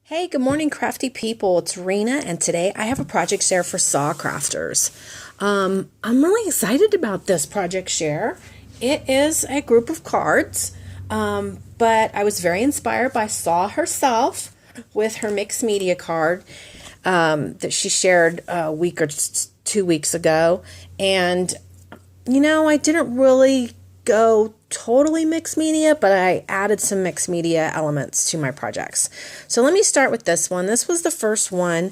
Hey, good morning, crafty people. It's Rina, and today I have a project share for SaCRafters. I'm really excited about this project share. It is a group of cards, but I was very inspired by Sa herself with her mixed media card that she shared a week or 2 weeks ago. And, I didn't really go totally mixed media, but I added some mixed media elements to my projects. So let me start with this one. This was the first one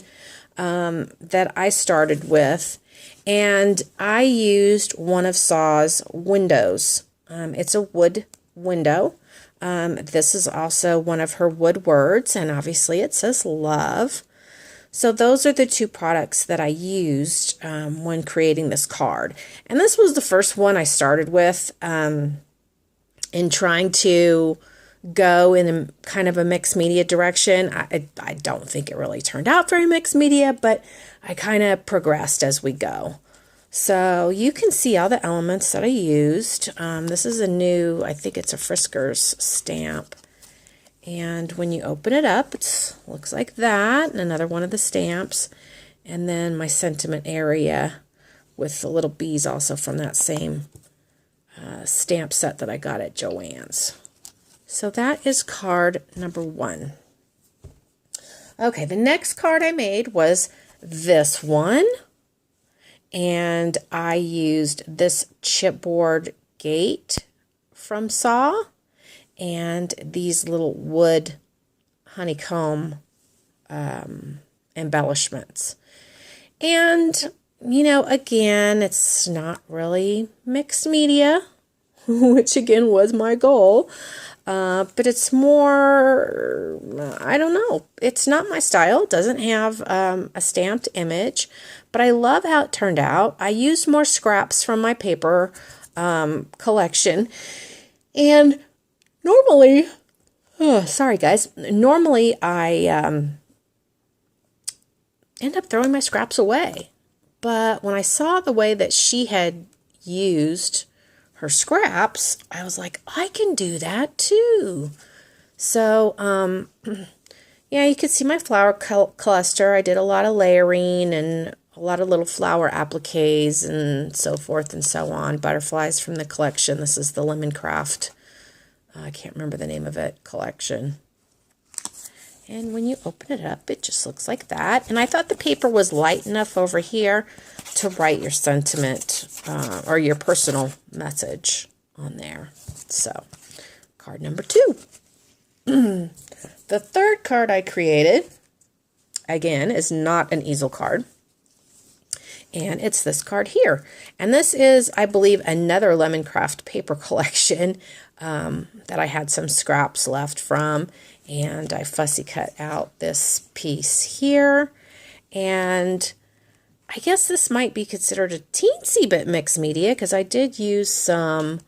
that I started with, and I used one of Sa's windows. It's a wood window. This is also one of her wood words, and obviously it says love. So those are the two products that I used when creating this card. And this was the first one I started with in trying to go in a kind of a mixed media direction. I don't think it really turned out very mixed media, but I kind of progressed as we go. So you can see all the elements that I used. This is a new, I think it's a Frisker's stamp. And when you open it up, it looks like that, and another one of the stamps. And then my sentiment area with the little bees also from that same stamp set that I got at Joann's. So that is card number 1. Okay, the next card I made was this one. And I used this chipboard gate from Sa. And these little wood honeycomb embellishments. And, again, it's not really mixed media, which again was my goal. But it's more, I don't know, it's not my style. It doesn't have a stamped image, but I love how it turned out. I used more scraps from my paper collection. And normally, sorry guys, normally I end up throwing my scraps away. But when I saw the way that she had used her scraps, I was like, I can do that too. So, yeah, you can see my flower cluster. I did a lot of layering and a lot of little flower appliques and so forth and so on. Butterflies from the collection. This is the Lemon Craft, I can't remember the name of it, collection. And when you open it up, it just looks like that. And I thought the paper was light enough over here to write your sentiment or your personal message on there. So, card number 2. The third card I created, again, is not an easel card. And it's this card here. And this is, I believe, another Lemon Craft paper collection that I had some scraps left from. And I fussy cut out this piece here. And I guess this might be considered a teensy bit mixed media because I did use some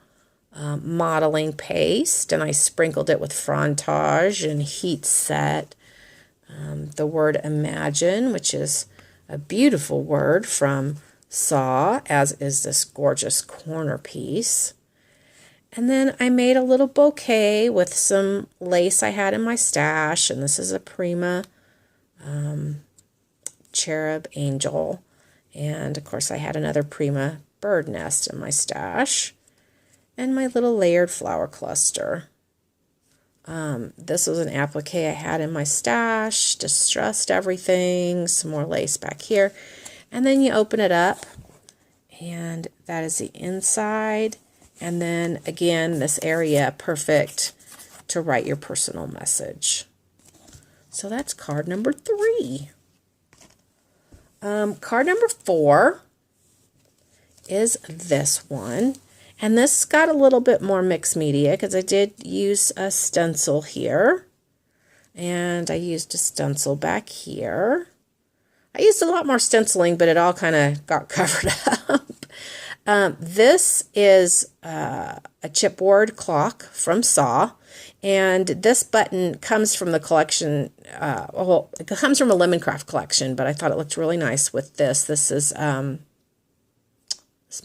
modeling paste. And I sprinkled it with frontage and heat set. The word imagine, which is a beautiful word from Sa, as is this gorgeous corner piece. And then I made a little bouquet with some lace I had in my stash, and this is a Prima cherub angel. And of course I had another Prima bird nest in my stash, and my little layered flower cluster. This was an applique I had in my stash, distressed everything, some more lace back here. And then you open it up, and that is the inside. And then, again, this area, perfect to write your personal message. So that's card number 3. Card number 4 is this one. And this got a little bit more mixed media because I did use a stencil here. And I used a stencil back here. I used a lot more stenciling, but it all kind of got covered up. This is a chipboard clock from Sa, and this button comes from the collection, well, it comes from a Lemon Craft collection, but I thought it looked really nice with this. This is, this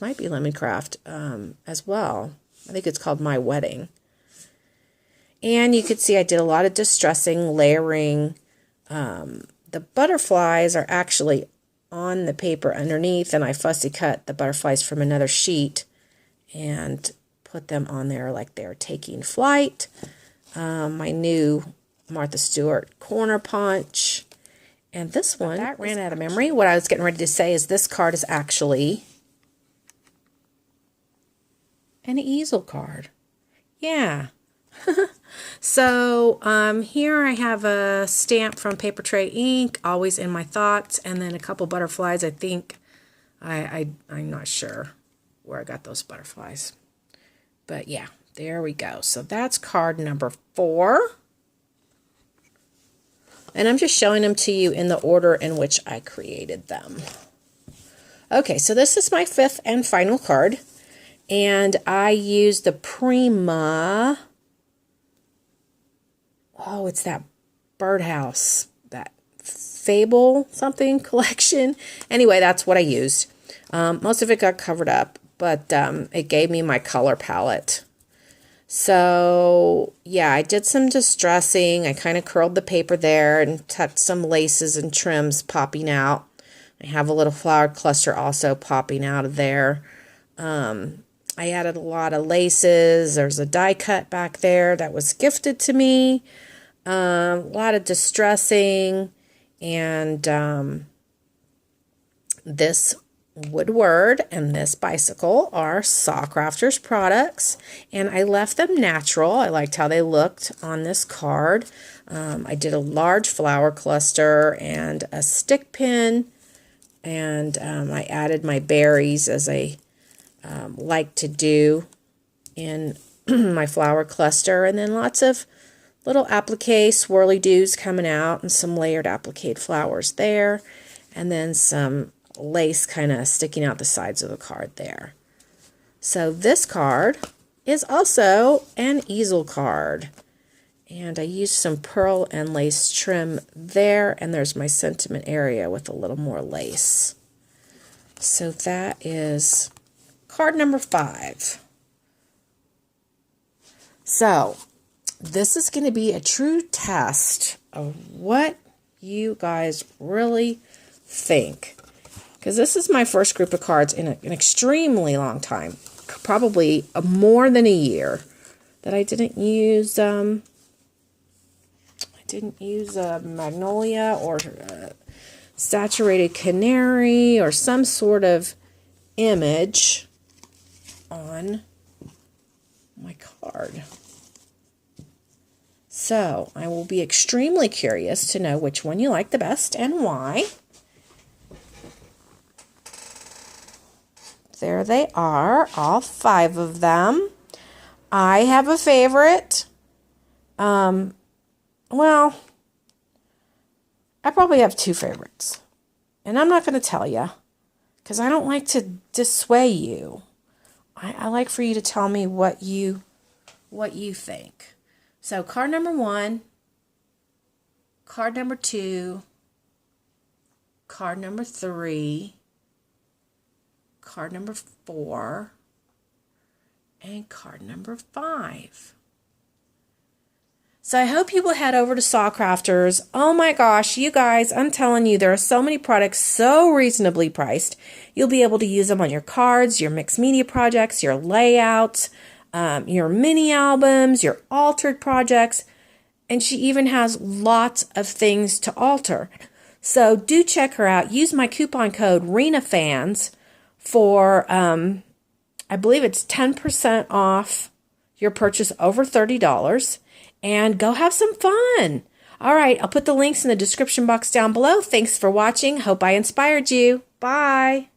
might be Lemon Craft as well. I think it's called My Wedding. And you could see I did a lot of distressing, layering, The butterflies are actually on the paper underneath, and I fussy cut the butterflies from another sheet and put them on there like they're taking flight. My new Martha Stewart corner punch. And this one, that ran out of memory. What I was getting ready to say is this card is actually an easel card. Yeah. So here I have a stamp from Paper Tray Ink, always in my thoughts, and then a couple butterflies. I think I'm not sure where I got those butterflies, but yeah, there we go. So that's card number 4, and I'm just showing them to you in the order in which I created them. Okay, so this is my 5th and final card, and I used the Prima. Oh, it's that birdhouse, that Fable something collection. Anyway, that's what I used. Most of it got covered up, but it gave me my color palette. So, yeah, I did some distressing. I kind of curled the paper there and tucked some laces and trims popping out. I have a little flower cluster also popping out of there. I added a lot of laces. There's a die cut back there that was gifted to me. A lot of distressing, and this Woodward and this bicycle are SaCRafters products, and I left them natural. I liked how they looked on this card. I did a large flower cluster and a stick pin, and I added my berries as I like to do in my flower cluster, and then lots of little applique swirly-doos coming out and some layered applique flowers there, and then some lace kind of sticking out the sides of the card there. So this card is also an easel card, and I used some pearl and lace trim there, and there's my sentiment area with a little more lace. So that is card number 5. So this is going to be a true test of what you guys really think, because this is my first group of cards in an extremely long time, probably more than a year, that I didn't use magnolia or saturated canary or some sort of image on my card. So I will be extremely curious to know which one you like the best and why. There they are, all 5 of them. I have a favorite. Well, I probably have 2 favorites. And I'm not going to tell you, because I don't like to dissuade you. I like for you to tell me what you think. So card number 1, card number 2, card number 3, card number 4, and card number 5. So I hope you will head over to SaCRafters. Oh my gosh, you guys, I'm telling you, there are so many products so reasonably priced. You'll be able to use them on your cards, your mixed media projects, your layouts, your mini albums, your altered projects, and she even has lots of things to alter. So do check her out. Use my coupon code RINAFANS for, I believe it's 10% off your purchase over $30, and go have some fun. All right, I'll put the links in the description box down below. Thanks for watching. Hope I inspired you. Bye.